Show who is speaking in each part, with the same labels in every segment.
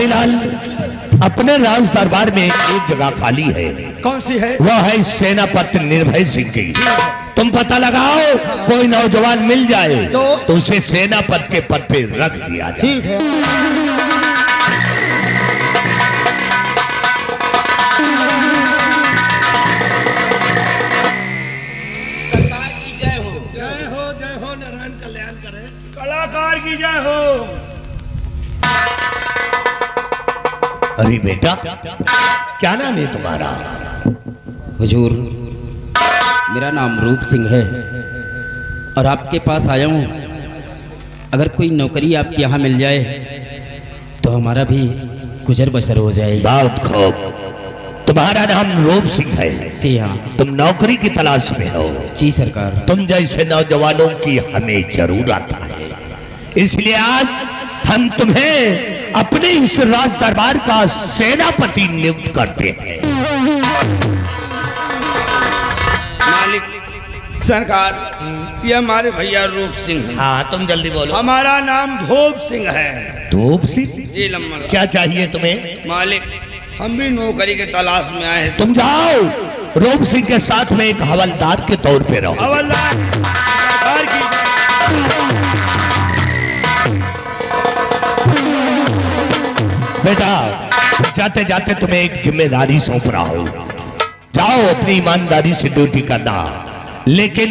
Speaker 1: बिहारी लाल, अपने राज दरबार में एक जगह खाली है।
Speaker 2: कौन सी है?
Speaker 1: वह है सेनापति निर्भय सिंह की। तुम पता लगाओ, कोई नौजवान मिल जाए तो उसे सेनापति के पद पे रख दिया जाए।
Speaker 2: ठीक है।
Speaker 3: कलाकार की जय हो।
Speaker 1: अरे बेटा, क्या नाम है तुम्हारा?
Speaker 4: हुजूर, मेरा नाम रूप सिंह है और आपके पास आया हूँ। अगर कोई नौकरी आपके यहाँ मिल जाए तो हमारा भी गुजर बसर हो जाए।
Speaker 1: बहुत खूब। तुम्हारा नाम रूप सिंह है?
Speaker 4: जी हाँ।
Speaker 1: तुम नौकरी की तलाश में हो?
Speaker 4: जी सरकार।
Speaker 1: तुम जैसे नौजवानों की हमें जरूरत है, इसलिए आज हम तुम्हें अपने इस राज दरबार का सेनापति नियुक्त करते हैं।
Speaker 3: मालिक सरकार, ये हमारे भैया रूप सिंह हैं।
Speaker 1: हाँ, तुम जल्दी बोलो।
Speaker 3: हमारा नाम धोप सिंह है।
Speaker 1: धूप सिंह?
Speaker 3: जी लम्बा।
Speaker 1: क्या चाहिए तुम्हें?
Speaker 3: मालिक, हम भी नौकरी के तलाश में आए हैं।
Speaker 1: तुम जाओ, रूप सिंह के साथ में एक हवलदार के तौर पे रहो।
Speaker 3: हवलदार की
Speaker 1: बेटा, जाते जाते तुम्हें एक जिम्मेदारी सौंप रहा हूं। जाओ, अपनी ईमानदारी से ड्यूटी करना, लेकिन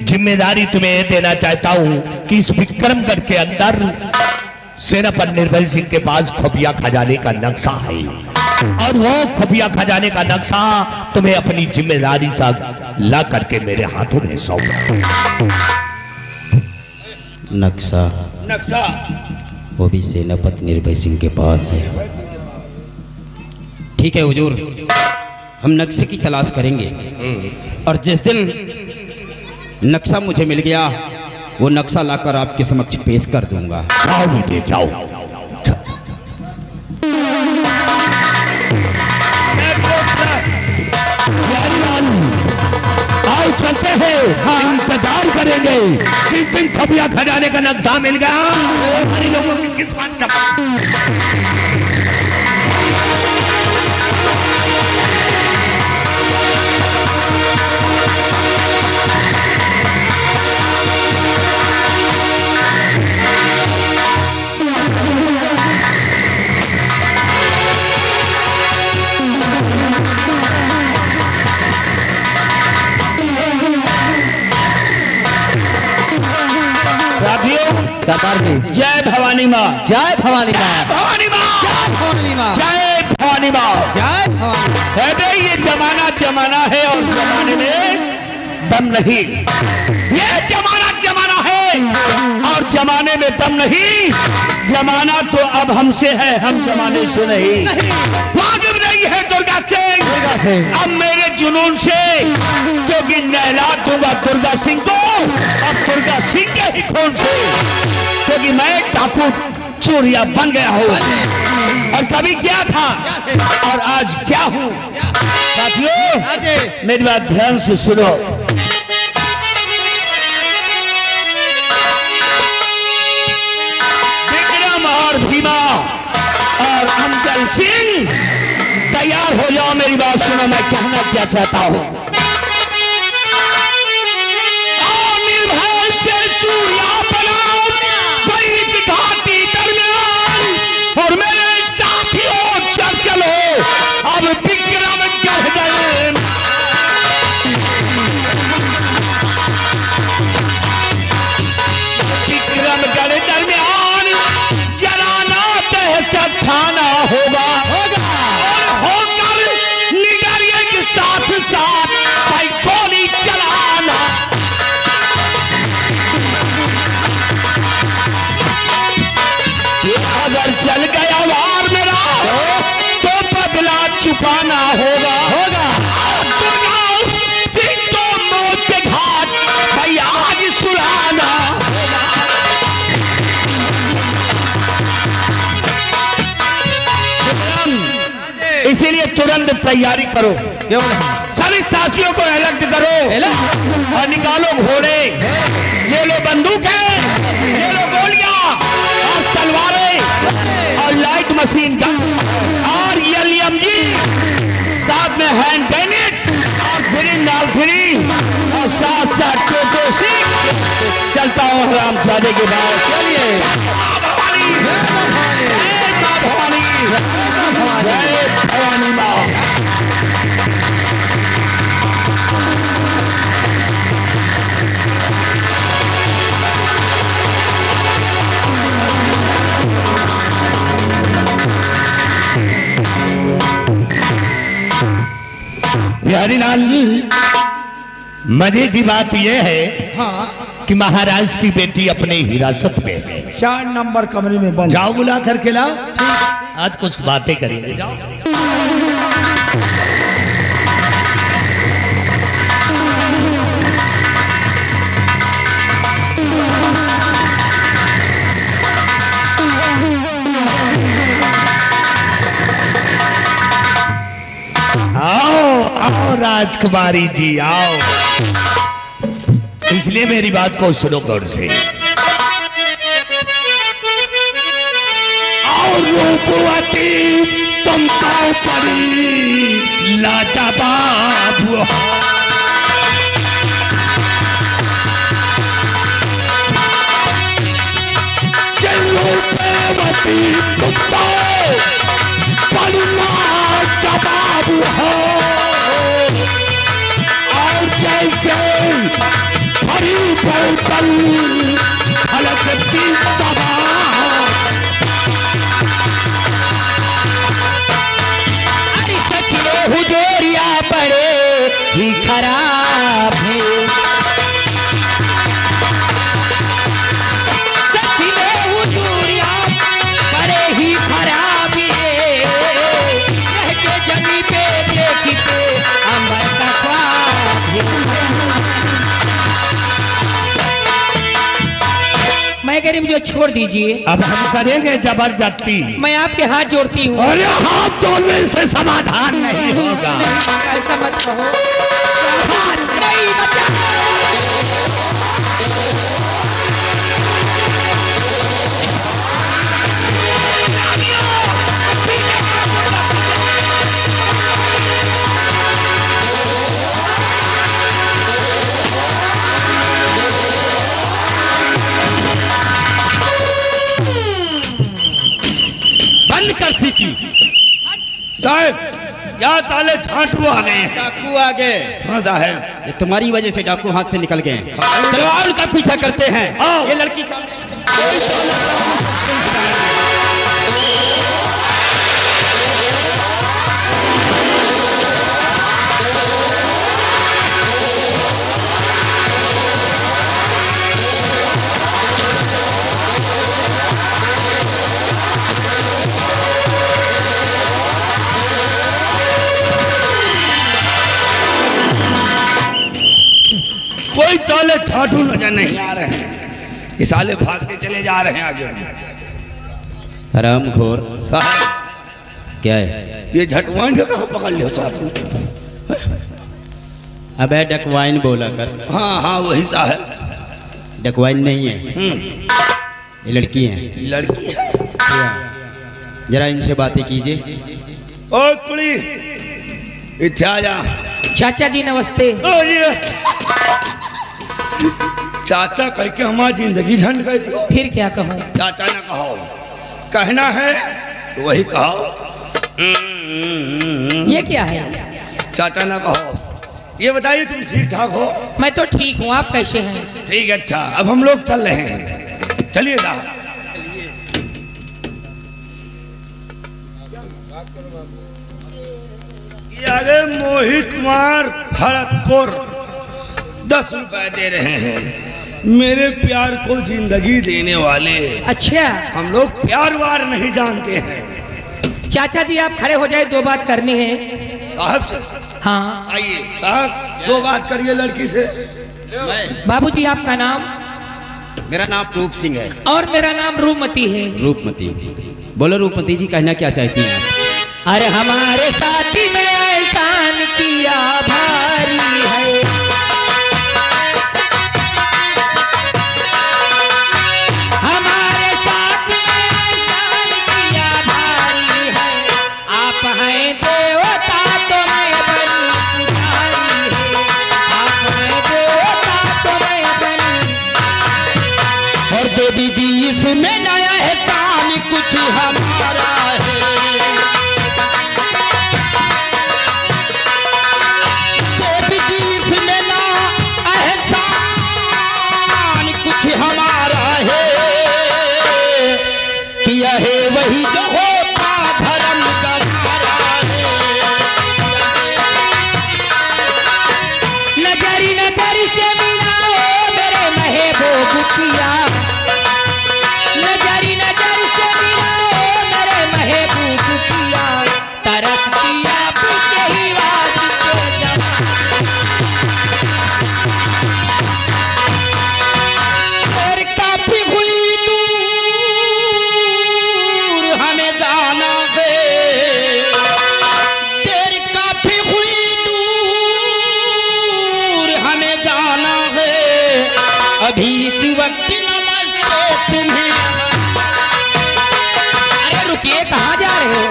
Speaker 1: जिम्मेदारी तुम्हें यह देना चाहता हूं कि इस विक्रमगढ़ के अंदर सेनापति निर्भय सिंह के पास खुफिया खजाने का नक्शा है और वो खुफिया खजाने का नक्शा तुम्हें अपनी जिम्मेदारी तक ला करके मेरे हाथों में सौंपना।
Speaker 4: नक्शा?
Speaker 3: नक्शा
Speaker 4: वो भी सेनापति निर्भय सिंह के पास है। ठीक है हुजूर, हम नक्शे की तलाश करेंगे और जिस दिन नक्शा मुझे मिल गया वो नक्शा लाकर आपके समक्ष पेश कर दूंगा।
Speaker 1: जाओ बेटे, जाओ। आओ चलते हैं। हाँ, इंतजार करेंगे। जिस दिन खुफिया खजाने का नक्शा मिल गया, हमारे लोगों की किस्मत चमक।
Speaker 4: सरकार जी,
Speaker 3: जय भवानी माँ।
Speaker 4: जय भवानी माँ।
Speaker 3: भवानी माँ।
Speaker 4: जय भवानी माँ।
Speaker 3: जय भवानी माँ।
Speaker 4: जय भवानी।
Speaker 3: अबे ये जमाना है और जमाने में दम नहीं। ये जमाना है और जमाने में दम नहीं। जमाना तो अब हमसे है, हम जमाने से नहीं। वाजिब नहीं है दुर्गा सिंह अब मेरे जुनून से, क्योंकि नहला दूंगा दुर्गा सिंह को अब दुर्गा सिंह के ही खून से, क्योंकि मैं डाकू चोरिया बन गया हूँ और कभी क्या था और आज क्या हूँ। साथियों, मेरी बात ध्यान से सुनो। विक्रम और भीमा और अमजल सिंह तैयार हो जाओ। मेरी बात सुनो, मैं कहना क्या चाहता हूँ। निर्भय से सूर्या बनाओ बैठ घाटी दरमियान और मेरे साथियों चल चलो अब विक्रम गढ़ गए। विक्रमगढ़ दरमियान जराना दहशत खाना होगा और होकर निगरिए के साथ साथ भाई गोली चलाना। अगर चल गया वार मेरा तो बदला चुकाना होगा। दुर्गा सिंह को मौत के घाट भाई आज सुलाना। इसीलिए तुरंत तैयारी करो, सभी साथियों को अलर्ट करो और निकालो घोड़े, ले लो बंदूकें, ले लो गोलियां और तलवारें और लाइट मशीन गन और LMG, साथ में हैंड ग्रेनेड और फ्री और साथ साथ टोटोसी। चलता हूँ हरामजादे के बाद। चलिए भवानी, जय मां भवानी, जय भवानी मां।
Speaker 1: बिहारी लाल जी, मजे की बात यह है
Speaker 2: हाँ,
Speaker 1: कि महाराज की बेटी अपने हिरासत में है।
Speaker 2: 4 नंबर कमरे में बंद।
Speaker 1: जाओ बुला करके लाओ, आज कुछ बातें करेंगे। जाओ। आओ आओ राजकुमारी जी आओ। इसलिए मेरी बात को सुनो गौर से। आओ रूपवती तुम तो परी लाजवाब हो। कि रूपवती तुम तो परी लाजवाब हो। और जैसे हरी बोतल हलकती सभा।
Speaker 4: अरे सच में हुजूरिया बड़े ही खराब है। सच में हुजूरिया बड़े ही खराब है। रह के जमी पे देखते अंबर का ख्वाब है। मैं कह रही मुझे छोड़ दीजिए,
Speaker 1: अब हम करेंगे जबरदस्ती।
Speaker 4: मैं आपके हाथ जोड़ती हूँ।
Speaker 1: अरे हाथ जोड़ने से समाधान नहीं होगा।
Speaker 4: ऐसा मत कहो। नहीं बचा।
Speaker 3: बंद कर सीटी साहब। या चाले झांटू आ गए हैं।
Speaker 4: डाकू आ गए।
Speaker 3: हाँ साहब,
Speaker 4: ये तुम्हारी वजह से डाकू हाथ से निकल गए। चलो और उनका पीछा करते हैं।
Speaker 3: आओ।
Speaker 4: ये लड़की
Speaker 3: कोई चाले झाटू नजर नहीं आ रहे हैं। ये साले भागते चले जा रहे हैं आगे।
Speaker 4: हराम घोर
Speaker 3: साहब
Speaker 4: क्या है?
Speaker 3: ये झटवान के कहाँ पकड़ लियो साहब?
Speaker 4: अबे डकवाइन बोला कर।
Speaker 3: हाँ हाँ वही साहब।
Speaker 4: डकवाइन नहीं है, ये लड़की है।
Speaker 3: लड़की है।
Speaker 4: जरा इनसे बातें कीजिए।
Speaker 3: ओ कुड़ी इत्थे आ जा।
Speaker 4: चाचा जी नमस्ते।
Speaker 3: ओ ये चाचा कह के हमारी जिंदगी झंड कर दियो।
Speaker 4: फिर क्या कहूँ?
Speaker 3: चाचा ने कहो, कहना है तो वही कहो।
Speaker 4: ये क्या है?
Speaker 3: चाचा ने कहो। ये बताइए तुम ठीक ठाक हो?
Speaker 4: मैं तो ठीक हूँ, आप कैसे हैं?
Speaker 3: ठीक है। अच्छा अब हम लोग चल रहे हैं, चलिए साहब। ये आगे मोहित कुमार भरतपुर 10 रुपए दे रहे हैं। मेरे प्यार को जिंदगी देने वाले।
Speaker 4: अच्छा
Speaker 3: हम लोग प्यार वार नहीं जानते हैं।
Speaker 4: चाचा जी आप खड़े हो जाए, 2 बात करनी है।
Speaker 3: साहब से
Speaker 4: हाँ
Speaker 3: आइए साहब, 2 बात करिए लड़की से।
Speaker 4: बाबूजी आपका नाम?
Speaker 5: मेरा नाम रूप सिंह है।
Speaker 4: और मेरा नाम रूपमती है।
Speaker 5: रूपमती। बोलो रूपमती जी, कहना क्या चाहती हैं आप?
Speaker 4: अरे हमारे साथी में एहसान किया भारी है। हमारे साथ में एहसान किया भारी इसमें नया एहसान कुछ हमारा है। देवी जी इसमें ना एहसान कुछ हमारा है। किया है वही जो होता धर्म गवारा है।
Speaker 3: नजरी नजरी से मिलाओ मेरे महबूब किया, नजरी नजर से मिलाओ मेरे महबूब किया, तरस किया पीछे ही वास्ते जमा।
Speaker 4: और काफी हुई दूर हमें जाना है। तेरी काफी हुई दूर हमें जाना है। अभी इस वक्त नमस्ते तुम्हें।
Speaker 3: अरे रुकिए, कहाँ जा रहे हो?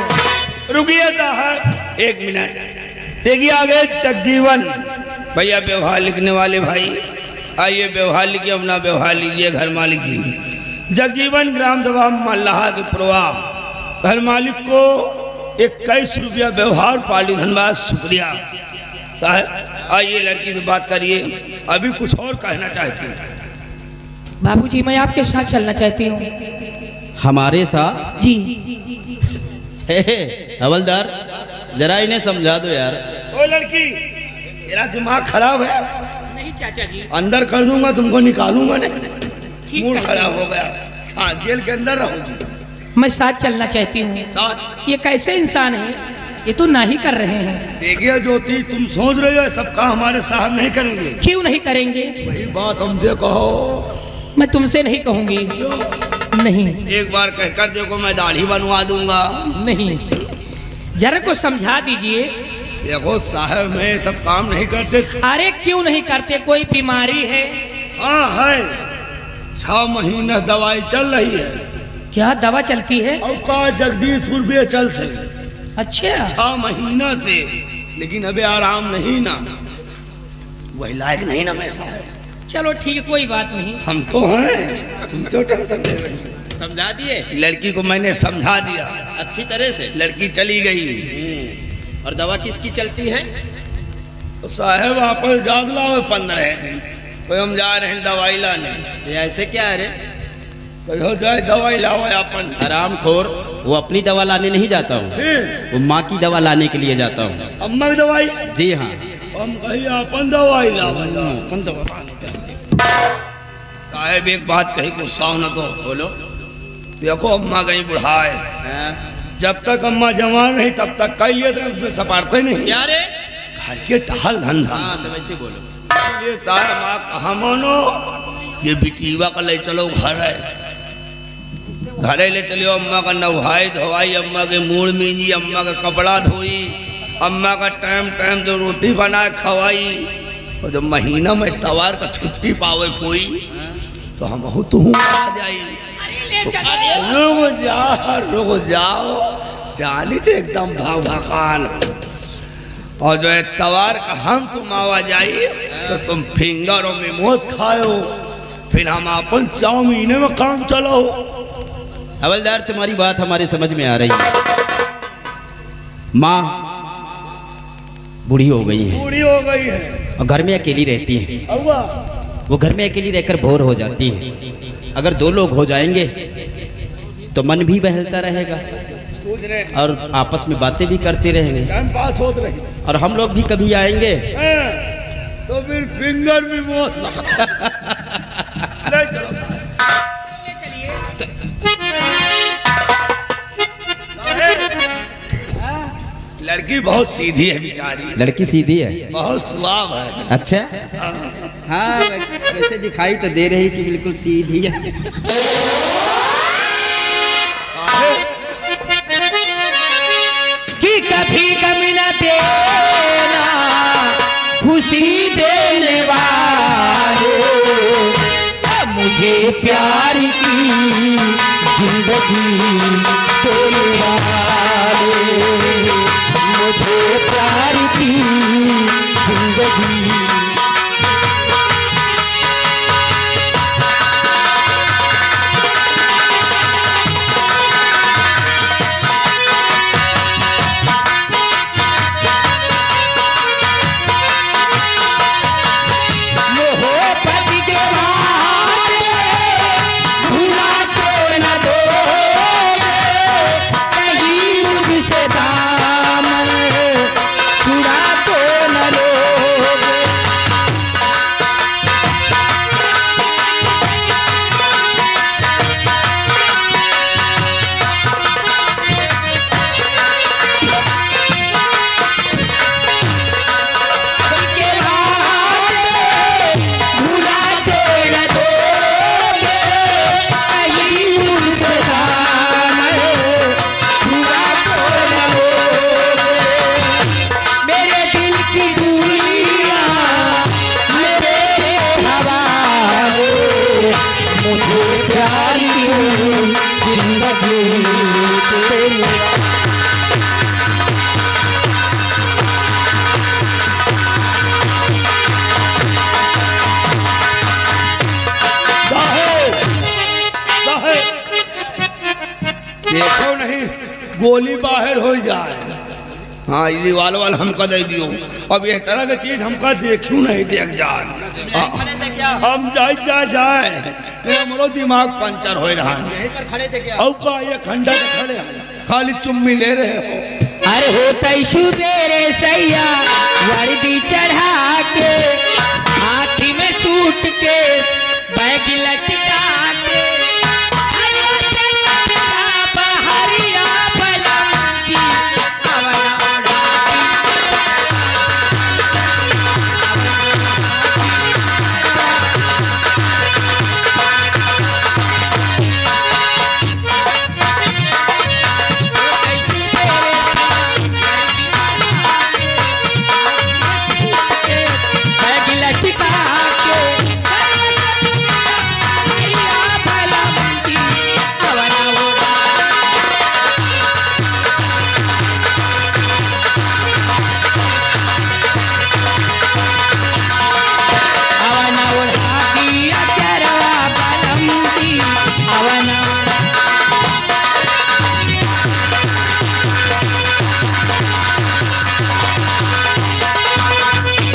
Speaker 2: रुकिए साहब, एक मिनट। देखिए आगे जगजीवन
Speaker 3: भैया व्यवहार लिखने वाले भाई आइए, व्यवहार लिखिए, अपना व्यवहार लीजिए घर मालिक जी।
Speaker 2: जगजीवन ग्राम सभा मल्लाहा के प्रोग्राम घर मालिक को 21 रुपया व्यवहार पाली। धन्यवाद, शुक्रिया साहब।
Speaker 3: आइए लड़की से बात करिए,
Speaker 2: अभी कुछ और कहना चाहती हूँ।
Speaker 6: बाबूजी मैं आपके साथ चलना चाहती हूँ।
Speaker 5: हमारे साथ?
Speaker 6: जी
Speaker 5: हवलदार जरा इन्हें समझा दो यार।
Speaker 2: ओ लड़की, तेरा दिमाग खराब है।
Speaker 6: नहीं चाचा जी।
Speaker 2: अंदर कर दूंगा, तुमको निकालूंगा नहीं।
Speaker 6: ठीक
Speaker 2: मूड
Speaker 6: है।
Speaker 2: खराब हो गया। हाँ, जेल के अंदर रहोगी।
Speaker 6: मैं साथ चलना चाहती हूँ।
Speaker 2: साथ
Speaker 6: ये कैसे इंसान है, ये तो ना ही कर रहे हैं।
Speaker 2: देखिए ज्योति, तुम सोच रहे हो ये सब काम हमारे साहब नहीं करेंगे।
Speaker 6: क्यों नहीं करेंगे?
Speaker 2: वही बात हमसे कहो।
Speaker 6: मैं तुमसे नहीं कहूँगी। नहीं
Speaker 3: एक बार कहकर देखो, मैं दाढ़ी बनवा दूंगा।
Speaker 6: नहीं, जरा को समझा दीजिए।
Speaker 2: देखो साहब, मैं ये सब काम नहीं करते।
Speaker 6: अरे क्यों नहीं करते? कोई बीमारी है?
Speaker 2: हाँ है, 6 महीने दवाई चल रही है।
Speaker 6: क्या दवा चलती है?
Speaker 2: और का जगदीशपुर भी चल से
Speaker 6: अच्छा
Speaker 2: 6 महीना से, लेकिन अबे आराम नहीं ना। वही लायक नहीं ना मैं साहब।
Speaker 6: चलो ठीक है, कोई बात नहीं।
Speaker 2: हम तो हैं, तुम क्यों टेंशन ले रहे हो?
Speaker 5: समझा दिए
Speaker 3: लड़की को मैंने समझा दिया,
Speaker 5: अच्छी तरह से।
Speaker 3: लड़की चली गई।
Speaker 5: और दवा किसकी चलती है?
Speaker 2: तो साहब वापस जाग लाओ 15 दिन।
Speaker 3: तो हम जा रहे हैं दवाई लाने।
Speaker 5: ये ऐसे क्या है रे?
Speaker 2: कोई हो जाए दवाई लाओ अपन।
Speaker 5: हराम खोर, वो अपनी दवा लाने नहीं जाता हूँ,
Speaker 2: फिर
Speaker 5: वो माँ की दवा लाने के लिए जाता हूँ।
Speaker 2: अम्मा की दवाई,
Speaker 5: जी हाँ।
Speaker 2: हम कहीं अपन दवाई लाओ।
Speaker 3: साहब एक बात कही, गुस्सा न तो बोलो। देखो अम्मा कहीं बुढ़ा है,
Speaker 2: जब तक अम्मा जवान नहीं तब तक कहिए तो सपारते नहीं।
Speaker 5: क्या रे?
Speaker 2: घर के टहल धंधा।
Speaker 5: हाँ तो वैसे बोलो।
Speaker 2: ये साहब माँ कहा मानो,
Speaker 3: ये बिटीवा का ले चलो घर है, घरे ले चलियो। अम्मा का नहाई धोवाई, अम्मा के मूड मींजी, अम्मा का कपड़ा धोई, अम्मा का टाइम टाइम से रोटी बनाए खवाई। और जब महीना में तवार का छुट्टी पावे कोई, तो हम तू आ जाई। रुक जाओ, जानी तो एकदम भकान। और जो है तवार का हम तुम आवा जाइए, तो तुम फिंगर और मोमोज खाओ, फिर हम अपन 4 महीने में काम चलो।
Speaker 5: हवलदार तुम्हारी बात हमारे समझ में आ रही है। माँ बूढ़ी हो गई है
Speaker 2: पूरी हो गई है।
Speaker 5: और घर में अकेली रहती है।
Speaker 2: अव्वा,
Speaker 5: वो घर में अकेली रहकर बोर हो जाती है। अगर 2 लोग हो जाएंगे तो मन भी बहलता रहेगा
Speaker 2: सोच रहे
Speaker 5: और आपस में बातें भी करते रहेंगे।
Speaker 2: टाइम पास होत रही
Speaker 5: और हम लोग भी कभी आएंगे
Speaker 2: हैं, तो फिर फिंगर भी मोच ले चलो। लड़की बहुत सीधी है बेचारी,
Speaker 5: लड़की सीधी है।
Speaker 2: बहुत सुहाव है।
Speaker 5: अच्छा हाँ, वैसे दिखाई तो दे रही कि बिल्कुल सीधी है।
Speaker 6: कि कभी कमी न देना खुशी देने वाले, मुझे प्यार की जिंदगी देने वाले, मुझे प्यार की जिंदगी।
Speaker 2: देखो नहीं गोली बाहर हो जाए। हाँ ये वाल वाल हमका दे दियो। अब ये तरह की चीज हमका देखू नहीं देख जान। हम जाए हमरो दिमाग पंचर हो रहा है। अब का ये खंडा खड़े हैं, खाली चुम्मी ले रहे हो।
Speaker 6: अरे होता सुबेरे सैया वर्दी चढ़ा के हाथी में सूट के बैग